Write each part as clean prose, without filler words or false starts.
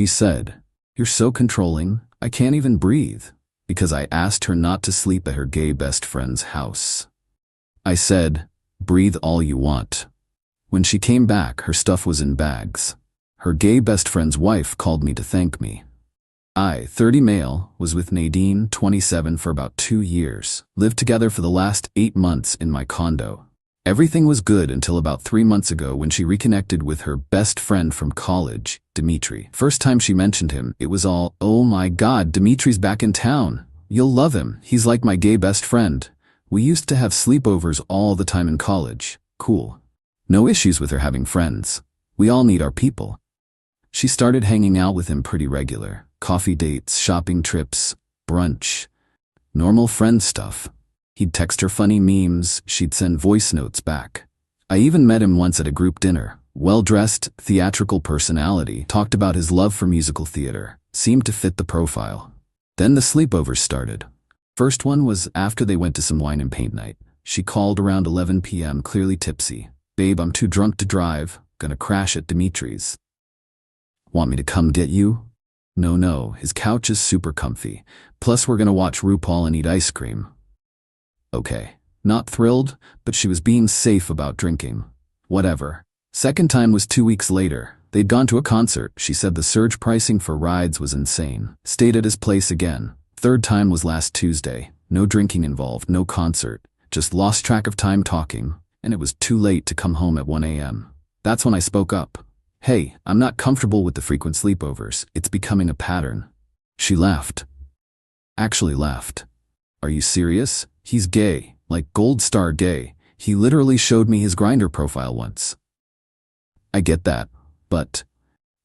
She said, "You're so controlling, I can't even breathe," because I asked her not to sleep at her gay best friend's house. I said, "Breathe all you want." When she came back, her stuff was in bags. Her gay best friend's wife called me to thank me. I, 30 male, was with Nadine, 27, for about 2 years, lived together for the last 8 months in my condo. Everything was good until about 3 months ago when she reconnected with her best friend from college, Dimitri. First time she mentioned him, it was all, "Oh my God, Dimitri's back in town. You'll love him. He's like my gay best friend. We used to have sleepovers all the time in college. Cool." No issues with her having friends. We all need our people. She started hanging out with him pretty regular. Coffee dates, shopping trips, brunch. Normal friend stuff. He'd text her funny memes, she'd send voice notes back. I even met him once at a group dinner. Well-dressed, theatrical personality, talked about his love for musical theater, seemed to fit the profile. Then the sleepovers started. First one was after they went to some wine and paint night. She called around 11 p.m., clearly tipsy. "Babe, I'm too drunk to drive, gonna crash at Dimitri's. Want me to come get you?" No, his couch is super comfy. Plus we're gonna watch RuPaul and eat ice cream. Okay, not thrilled, but she was being safe about drinking. Whatever. Second time was 2 weeks later. They'd gone to a concert. She said the surge pricing for rides was insane. Stayed at his place again. Third time was last Tuesday. No drinking involved, no concert. Just lost track of time talking, and it was too late to come home at 1 a.m. That's when I spoke up. "Hey, I'm not comfortable with the frequent sleepovers. It's becoming a pattern." She laughed. Actually laughed. "Are you serious? He's gay, like gold star gay. He literally showed me his Grindr profile once." I get that, but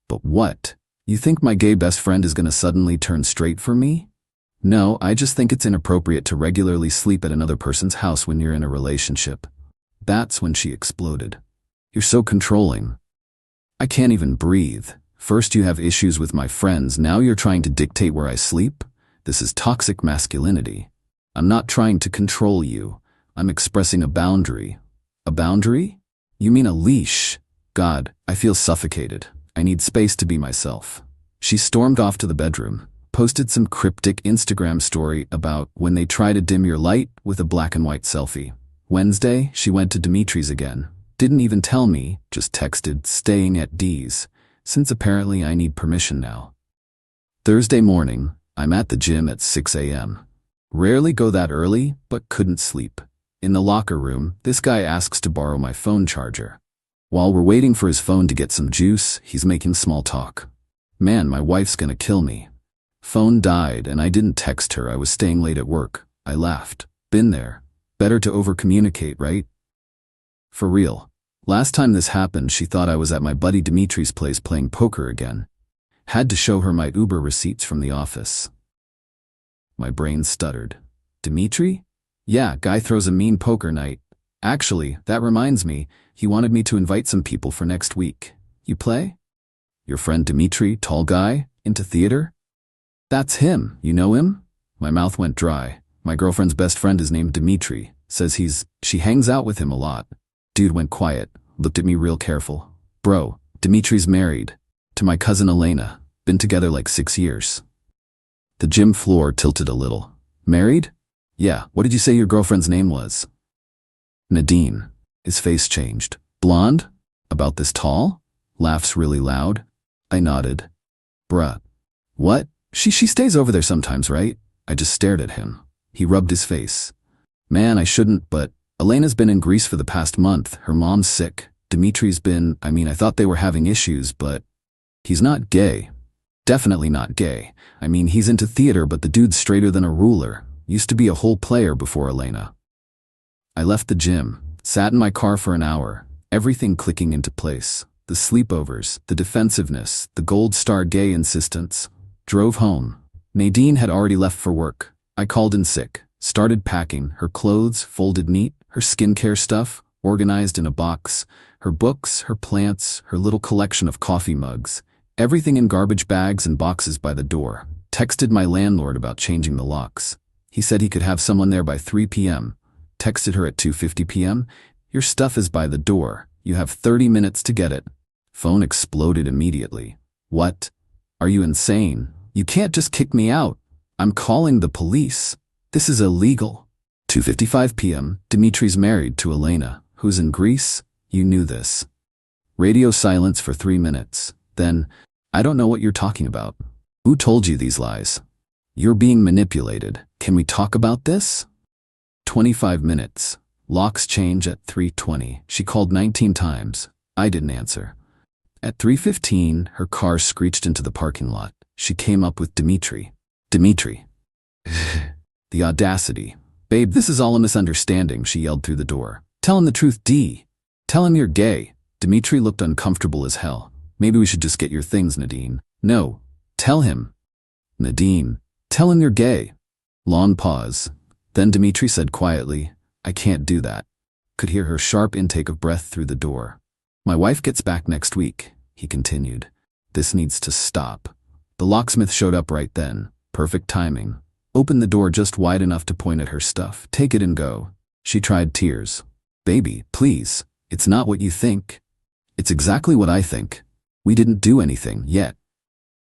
what? You think my gay best friend is gonna suddenly turn straight for me? No, I just think it's inappropriate to regularly sleep at another person's house when you're in a relationship. That's when she exploded. "You're so controlling. I can't even breathe. First you have issues with my friends, now you're trying to dictate where I sleep? This is toxic masculinity. I'm not trying to control you. I'm expressing a boundary." "A boundary? You mean a leash? God, I feel suffocated. I need space to be myself." She stormed off to the bedroom, posted some cryptic Instagram story about when they try to dim your light with a black and white selfie. Wednesday, she went to Dimitri's again. Didn't even tell me, just texted, "Staying at D's," since apparently I need permission now. Thursday morning, I'm at the gym at 6 a.m. Rarely go that early, but couldn't sleep. In the locker room, this guy asks to borrow my phone charger. While we're waiting for his phone to get some juice, he's making small talk. "Man, my wife's gonna kill me. Phone died and I didn't text her, I was staying late at work." I laughed. Been there. Better to over-communicate, right? For real. Last time this happened, she thought I was at my buddy Dimitri's place playing poker again. Had to show her my Uber receipts from the office. My brain stuttered. "Dimitri? Yeah, guy throws a mean poker night. Actually, that reminds me, he wanted me to invite some people for next week. You play? Your friend Dimitri, tall guy, into theater?" "That's him. You know him?" My mouth went dry. My girlfriend's best friend is named Dimitri. Says she hangs out with him a lot. Dude went quiet, looked at me real careful. "Bro, Dimitri's married. To my cousin Elena. Been together like 6 years. The gym floor tilted a little. "Married? Yeah, what did you say your girlfriend's name was?" "Nadine." His face changed. "Blonde? About this tall? Laughs really loud?" I nodded. "Bruh. What? She stays over there sometimes, right?" I just stared at him. He rubbed his face. "Man, I shouldn't, but Elena's been in Greece for the past month. Her mom's sick. Dimitri's been, I thought they were having issues, but he's not gay. Definitely not gay. He's into theater, but the dude's straighter than a ruler. Used to be a whole player before Elena." I left the gym, sat in my car for an hour, everything clicking into place. The sleepovers, the defensiveness, the gold star gay insistence. Drove home. Nadine had already left for work. I called in sick. Started packing, her clothes folded neat, her skincare stuff organized in a box, her books, her plants, her little collection of coffee mugs, everything in garbage bags and boxes by the door. Texted my landlord about changing the locks. He said he could have someone there by 3 p.m. Texted her at 2:50 p.m. "Your stuff is by the door. You have 30 minutes to get it." Phone exploded immediately. "What? Are you insane? You can't just kick me out. I'm calling the police. This is illegal. 2:55 p.m. Dimitri's married to Elena, who's in Greece. You knew this. Radio silence for 3 minutes. Then, I don't know what you're talking about. Who told you these lies? You're being manipulated. Can we talk about this? 25 minutes. Locks change at 3:20. She called 19 times. I didn't answer. At 3:15, her car screeched into the parking lot. She came up with Dimitri. Dimitri. The audacity. Babe, this is all a misunderstanding, she yelled through the door. Tell him the truth, D. Tell him you're gay. Dimitri looked uncomfortable as hell. Maybe we should just get your things, Nadine. No. Tell him. Nadine. Tell him you're gay. Long pause. Then Dimitri said quietly, I can't do that. Could hear her sharp intake of breath through the door. My wife gets back next week, he continued. This needs to stop. The locksmith showed up right then. Perfect timing. Opened the door just wide enough to point at her stuff. Take it and go. She tried tears. Baby, please. It's not what you think. It's exactly what I think. We didn't do anything yet.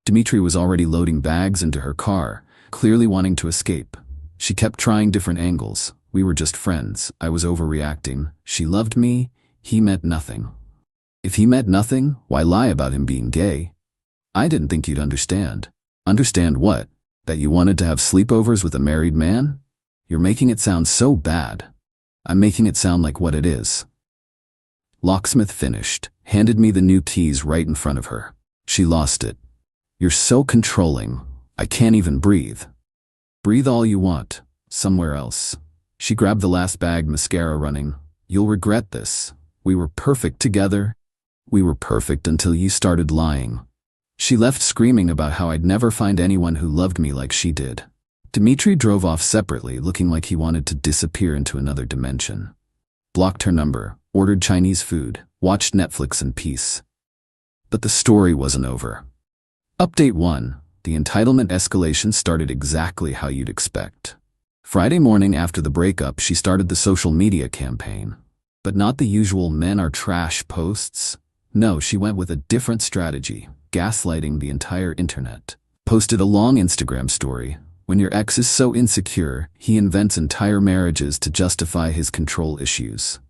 Dimitri was already loading bags into her car, clearly wanting to escape. She kept trying different angles. We were just friends. I was overreacting. She loved me. He meant nothing. If he meant nothing, why lie about him being gay? I didn't think you'd understand. Understand what? That you wanted to have sleepovers with a married man? You're making it sound so bad. I'm making it sound like what it is. Locksmith finished, handed me the new keys right in front of her. She lost it. You're so controlling. I can't even breathe. Breathe all you want. Somewhere else. She grabbed the last bag, mascara running. You'll regret this. We were perfect together. We were perfect until you started lying. She left screaming about how I'd never find anyone who loved me like she did. Dimitri drove off separately, looking like he wanted to disappear into another dimension. Blocked her number, ordered Chinese food, watched Netflix in peace. But the story wasn't over. Update 1. The entitlement escalation started exactly how you'd expect. Friday morning after the breakup, she started the social media campaign. But not the usual men are trash posts. No, she went with a different strategy, gaslighting the entire internet. Posted a long Instagram story. When your ex is so insecure, he invents entire marriages to justify his control issues.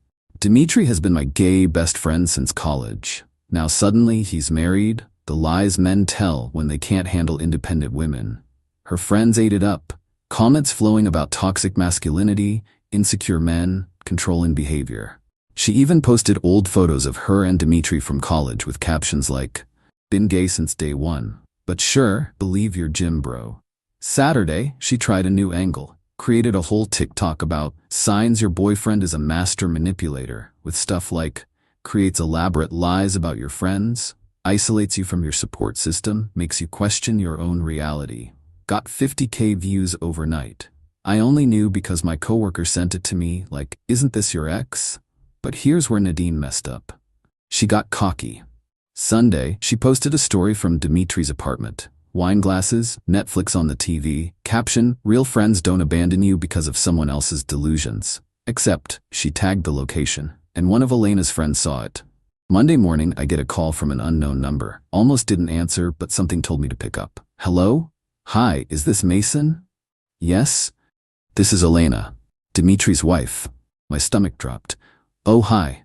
Dimitri has been my gay best friend since college. Now suddenly he's married, the lies men tell when they can't handle independent women. Her friends ate it up. Comments flowing about toxic masculinity, insecure men, controlling behavior. She even posted old photos of her and Dimitri from college with captions like, been gay since day one, but sure, believe your gym bro. Saturday, she tried a new angle, created a whole TikTok about signs your boyfriend is a master manipulator, with stuff like, creates elaborate lies about your friends, isolates you from your support system, makes you question your own reality. Got 50K views overnight. I only knew because my coworker sent it to me, like, isn't this your ex? But here's where Nadine messed up. She got cocky. Sunday, she posted a story from Dimitri's apartment. Wine glasses, Netflix on the TV, caption, real friends don't abandon you because of someone else's delusions. Except, she tagged the location, and one of Elena's friends saw it. Monday morning, I get a call from an unknown number. Almost didn't answer, but something told me to pick up. Hello? Hi, is this Mason? Yes? This is Elena, Dimitri's wife. My stomach dropped. Oh, hi.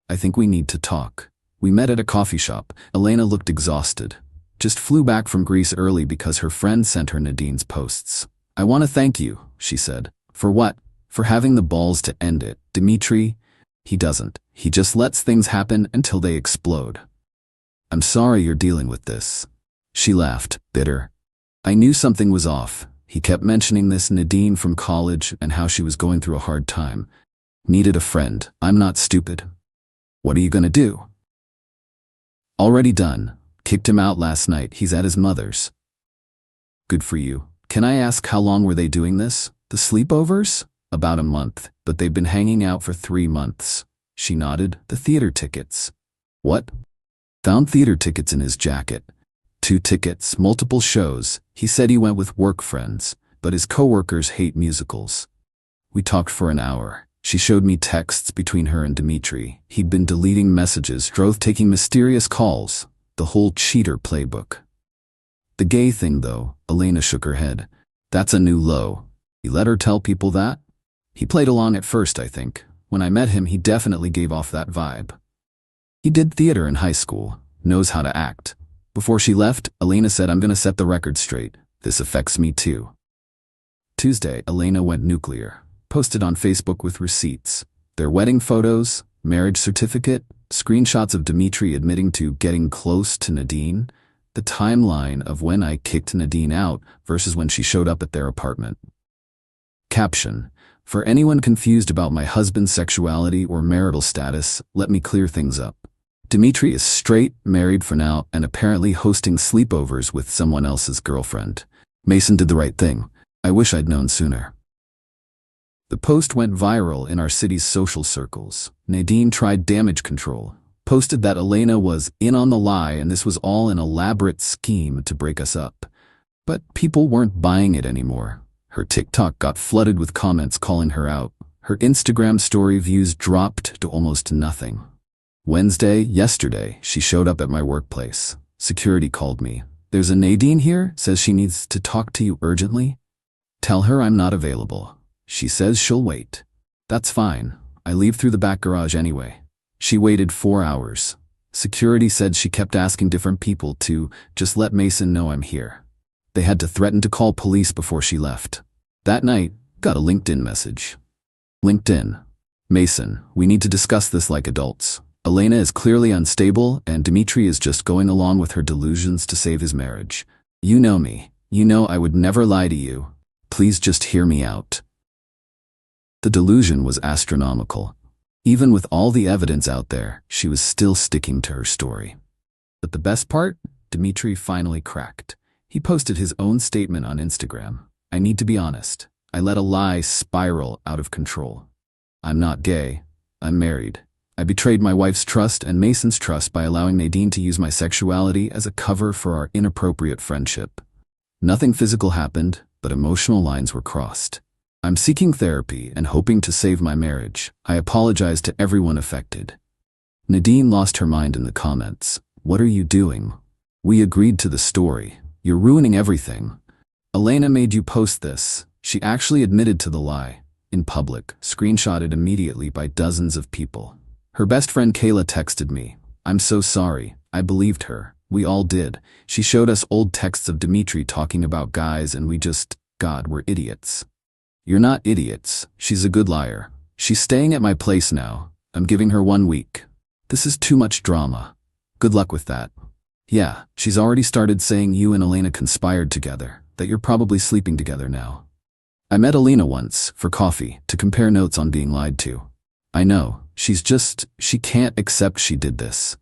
I think we need to talk. We met at a coffee shop. Elena looked exhausted. Just flew back from Greece early because her friend sent her Nadine's posts. I want to thank you, she said. For what? For having the balls to end it. Dimitri, he doesn't. He just lets things happen until they explode. I'm sorry you're dealing with this. She laughed, bitter. I knew something was off. He kept mentioning this Nadine from college and how she was going through a hard time. Needed a friend. I'm not stupid. What are you gonna do? Already done. Kicked him out last night. He's at his mother's. Good for you. Can I ask how long were they doing this? The sleepovers? About a month, but they've been hanging out for 3 months. She nodded. The theater tickets. What? Found theater tickets in his jacket. 2 tickets, multiple shows. He said he went with work friends, but his coworkers hate musicals. We talked for an hour. She showed me texts between her and Dimitri. He'd been deleting messages, taking mysterious calls. The whole cheater playbook. The gay thing though, Elena shook her head. That's a new low. You let her tell people that? He played along at first, I think. When I met him, he definitely gave off that vibe. He did theater in high school, knows how to act. Before she left, Elena said, I'm gonna set the record straight. This affects me too. Tuesday, Elena went nuclear. Posted on Facebook with receipts. Their wedding photos, marriage certificate, screenshots of Dimitri admitting to getting close to Nadine, the timeline of when I kicked Nadine out versus when she showed up at their apartment. Caption: for anyone confused about my husband's sexuality or marital status, let me clear things up. Dimitri is straight, married for now, and apparently hosting sleepovers with someone else's girlfriend. Mason did the right thing. I wish I'd known sooner. The post went viral in our city's social circles. Nadine tried damage control, posted that Elena was in on the lie and this was all an elaborate scheme to break us up. But people weren't buying it anymore. Her TikTok got flooded with comments calling her out. Her Instagram story views dropped to almost nothing. Yesterday, she showed up at my workplace. Security called me. There's a Nadine here, says she needs to talk to you urgently. Tell her I'm not available. She says she'll wait. That's fine. I leave through the back garage anyway. She waited 4 hours. Security said she kept asking different people to just let Mason know I'm here. They had to threaten to call police before she left. That night, got a LinkedIn message. LinkedIn. Mason, we need to discuss this like adults. Elena is clearly unstable and Dimitri is just going along with her delusions to save his marriage. You know me. You know I would never lie to you. Please just hear me out. The delusion was astronomical. Even with all the evidence out there, she was still sticking to her story. But the best part? Dimitri finally cracked. He posted his own statement on Instagram. I need to be honest. I let a lie spiral out of control. I'm not gay. I'm married. I betrayed my wife's trust and Mason's trust by allowing Nadine to use my sexuality as a cover for our inappropriate friendship. Nothing physical happened, but emotional lines were crossed. I'm seeking therapy and hoping to save my marriage. I apologize to everyone affected. Nadine lost her mind in the comments. What are you doing? We agreed to the story. You're ruining everything. Elena made you post this. She actually admitted to the lie. In public, screenshotted immediately by dozens of people. Her best friend Kayla texted me. I'm so sorry. I believed her. We all did. She showed us old texts of Dimitri talking about guys and we just, God, we're idiots. You're not idiots. She's a good liar. She's staying at my place now. I'm giving her 1 week. This is too much drama. Good luck with that. Yeah, she's already started saying you and Elena conspired together, that you're probably sleeping together now. I met Elena once, for coffee, to compare notes on being lied to. I know, she can't accept she did this.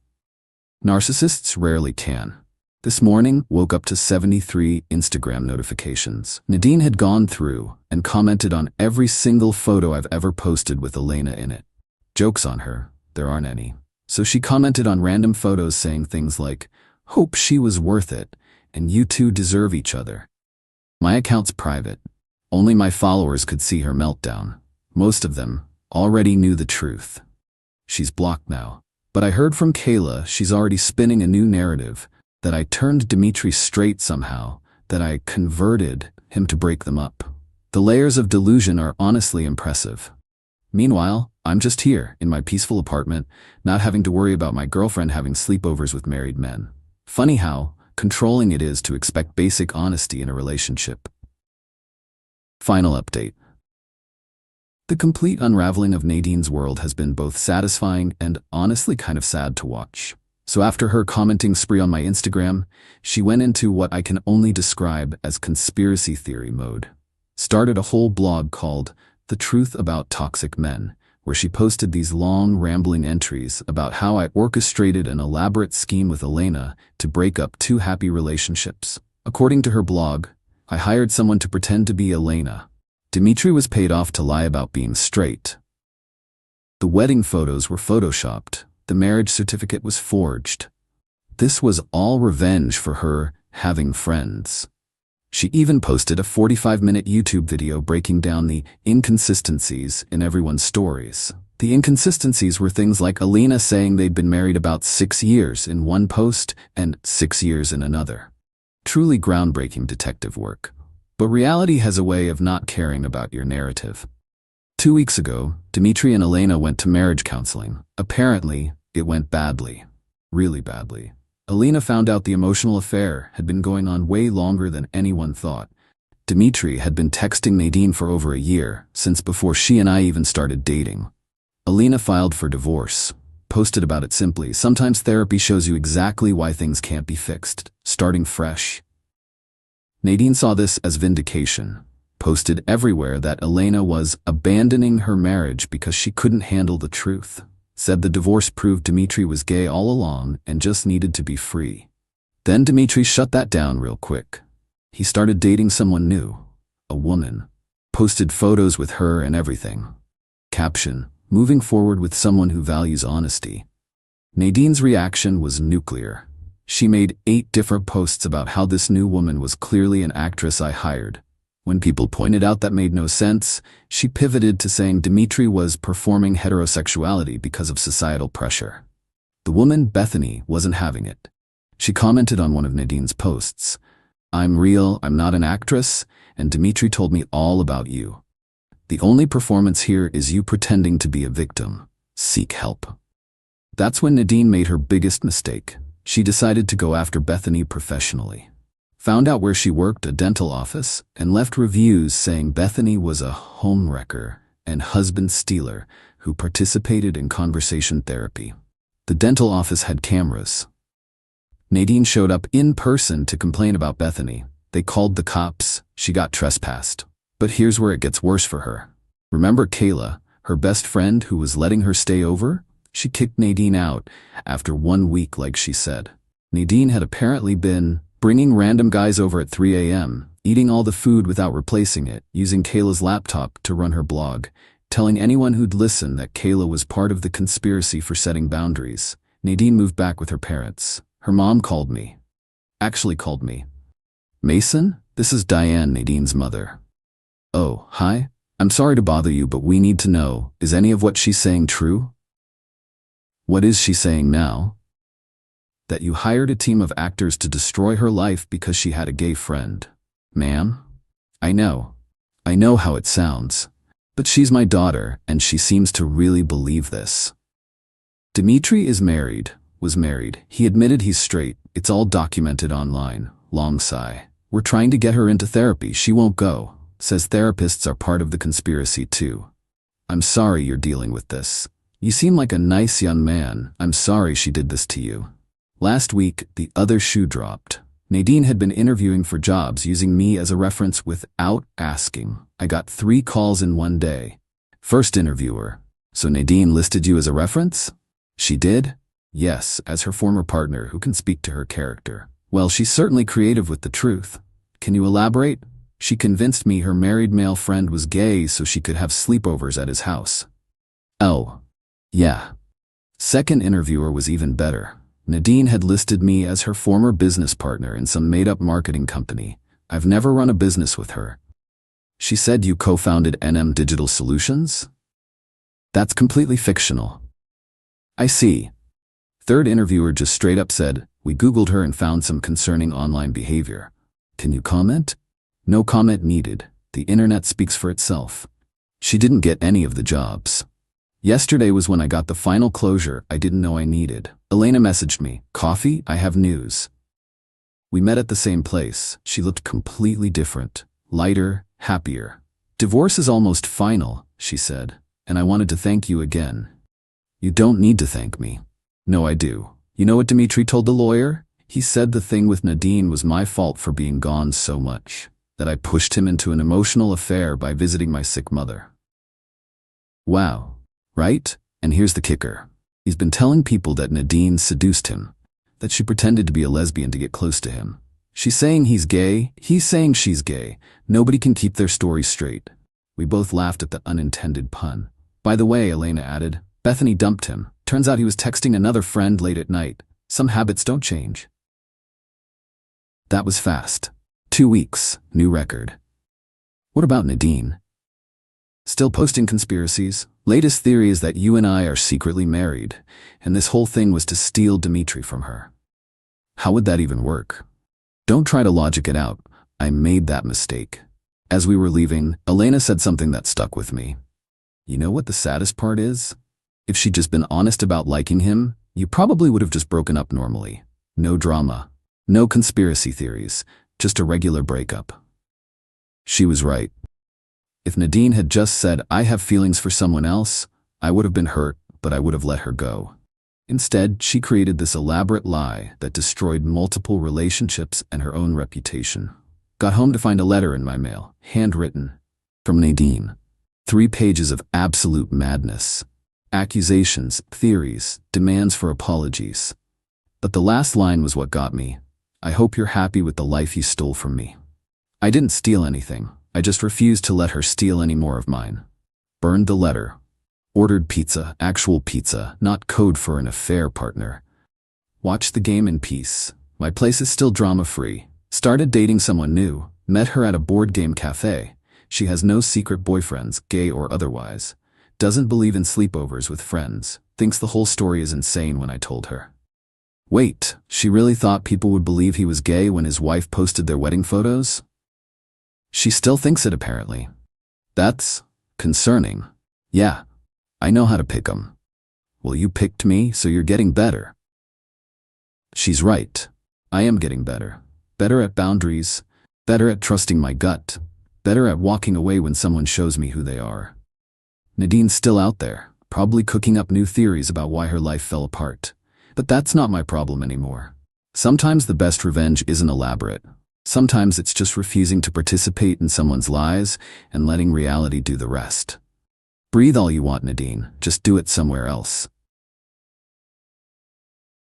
Narcissists rarely can. This morning, woke up to 73 Instagram notifications. Nadine had gone through and commented on every single photo I've ever posted with Elena in it. Jokes on her, there aren't any. So she commented on random photos saying things like, hope she was worth it, and you two deserve each other. My account's private. Only my followers could see her meltdown. Most of them already knew the truth. She's blocked now. But I heard from Kayla she's already spinning a new narrative, that I turned Dimitri straight somehow, that I converted him to break them up. The layers of delusion are honestly impressive. Meanwhile, I'm just here, in my peaceful apartment, not having to worry about my girlfriend having sleepovers with married men. Funny how controlling it is to expect basic honesty in a relationship. Final update. The complete unraveling of Nadine's world has been both satisfying and honestly kind of sad to watch. So after her commenting spree on my Instagram, she went into what I can only describe as conspiracy theory mode. Started a whole blog called The Truth About Toxic Men, where she posted these long, rambling entries about how I orchestrated an elaborate scheme with Elena to break up 2 happy relationships. According to her blog, I hired someone to pretend to be Elena. Dimitri was paid off to lie about being straight. The wedding photos were photoshopped. The marriage certificate was forged. This was all revenge for her having friends. She even posted a 45-minute YouTube video breaking down the inconsistencies in everyone's stories. The inconsistencies were things like Elena saying they'd been married about 6 years in one post and 6 years in another. Truly groundbreaking detective work. But reality has a way of not caring about your narrative. 2 weeks ago, Dmitry and Elena went to marriage counseling. Apparently, it went badly. Really badly. Elena found out the emotional affair had been going on way longer than anyone thought. Dmitry had been texting Nadine for over a year, since before she and I even started dating. Elena filed for divorce. Posted about it simply. Sometimes therapy shows you exactly why things can't be fixed. Starting fresh. Nadine saw this as vindication. Posted everywhere that Elena was abandoning her marriage because she couldn't handle the truth. Said the divorce proved Dmitry was gay all along and just needed to be free. Then Dmitry shut that down real quick. He started dating someone new. A woman. Posted photos with her and everything. Caption: moving forward with someone who values honesty. Nadine's reaction was nuclear. She made 8 different posts about how this new woman was clearly an actress I hired. When people pointed out that made no sense, she pivoted to saying Dmitry was performing heterosexuality because of societal pressure. The woman, Bethany, wasn't having it. She commented on one of Nadine's posts, "I'm real, I'm not an actress, and Dmitry told me all about you. The only performance here is you pretending to be a victim. Seek help." That's when Nadine made her biggest mistake. She decided to go after Bethany professionally. Found out where she worked, a dental office, and left reviews saying Bethany was a homewrecker and husband stealer who participated in conversation therapy. The dental office had cameras. Nadine showed up in person to complain about Bethany. They called the cops. She got trespassed. But here's where it gets worse for her. Remember Kayla, her best friend who was letting her stay over? She kicked Nadine out after 1 week, like she said. Nadine had apparently been bringing random guys over at 3 a.m., eating all the food without replacing it, using Kayla's laptop to run her blog, telling anyone who'd listen that Kayla was part of the conspiracy for setting boundaries. Nadine moved back with her parents. Her mom called me. Actually called me. "Mason, this is Diane, Nadine's mother." "Oh, hi. I'm sorry to bother you, but we need to know, is any of what she's saying true?" "What is she saying now?" "That you hired a team of actors to destroy her life because she had a gay friend." "Ma'am? I know how it sounds. But she's my daughter, and she seems to really believe this." Dmitry is married, was married. He admitted he's straight. It's all documented online. Long sigh. "We're trying to get her into therapy. She won't go. Says therapists are part of the conspiracy too. I'm sorry you're dealing with this. You seem like a nice young man. I'm sorry she did this to you." Last week, the other shoe dropped. Nadine had been interviewing for jobs using me as a reference without asking. I got 3 calls in 1 day. First interviewer: "So Nadine listed you as a reference?" "She did?" "Yes, as her former partner who can speak to her character." "Well, she's certainly creative with the truth. Can you elaborate?" "She convinced me her married male friend was gay so she could have sleepovers at his house." "Oh, yeah." Second interviewer was even better. Nadine had listed me as her former business partner in some made-up marketing company. I've never run a business with her. "She said you co-founded NM Digital Solutions?" "That's completely fictional." "I see." Third interviewer just straight up said, "We Googled her and found some concerning online behavior. Can you comment?" "No comment needed. The internet speaks for itself." She didn't get any of the jobs. Yesterday was when I got the final closure I didn't know I needed. Elena messaged me, "Coffee? I have news." We met at the same place. She looked completely different. Lighter, happier. "Divorce is almost final," she said, "and I wanted to thank you again." "You don't need to thank me." "No, I do. You know what Dmitry told the lawyer? He said the thing with Nadine was my fault for being gone so much. That I pushed him into an emotional affair by visiting my sick mother." Wow. Right? And here's the kicker. He's been telling people that Nadine seduced him, that she pretended to be a lesbian to get close to him. She's saying he's gay, he's saying she's gay. Nobody can keep their story straight. We both laughed at the unintended pun. "By the way," Elena added, "Bethany dumped him. Turns out he was texting another friend late at night. Some habits don't change." That was fast. 2 weeks, new record. What about Nadine? Still posting conspiracies? Latest theory is that you and I are secretly married, and this whole thing was to steal Dmitry from her. How would that even work? Don't try to logic it out. I made that mistake. As we were leaving, Elena said something that stuck with me. You know what the saddest part is? If she'd just been honest about liking him, you probably would have just broken up normally. No drama. No conspiracy theories. Just a regular breakup. She was right. If Nadine had just said, I have feelings for someone else, I would have been hurt, but I would have let her go. Instead, she created this elaborate lie that destroyed multiple relationships and her own reputation. Got home to find a letter in my mail, handwritten, from Nadine. 3 pages of absolute madness. Accusations, theories, demands for apologies. But the last line was what got me. I hope you're happy with the life you stole from me. I didn't steal anything. I just refused to let her steal any more of mine. Burned the letter. Ordered pizza, actual pizza, not code for an affair partner. Watched the game in peace. My place is still drama-free. Started dating someone new. Met her at a board game cafe. She has no secret boyfriends, gay or otherwise. Doesn't believe in sleepovers with friends. Thinks the whole story is insane when I told her. Wait, she really thought people would believe he was gay when his wife posted their wedding photos? She still thinks it apparently. That's concerning. Yeah, I know how to pick 'em. Well, you picked me, so you're getting better. She's right. I am getting better. Better at boundaries. Better at trusting my gut. Better at walking away when someone shows me who they are. Nadine's still out there, probably cooking up new theories about why her life fell apart. But that's not my problem anymore. Sometimes the best revenge isn't elaborate. Sometimes it's just refusing to participate in someone's lies and letting reality do the rest. Breathe all you want, Nadine. Just do it somewhere else.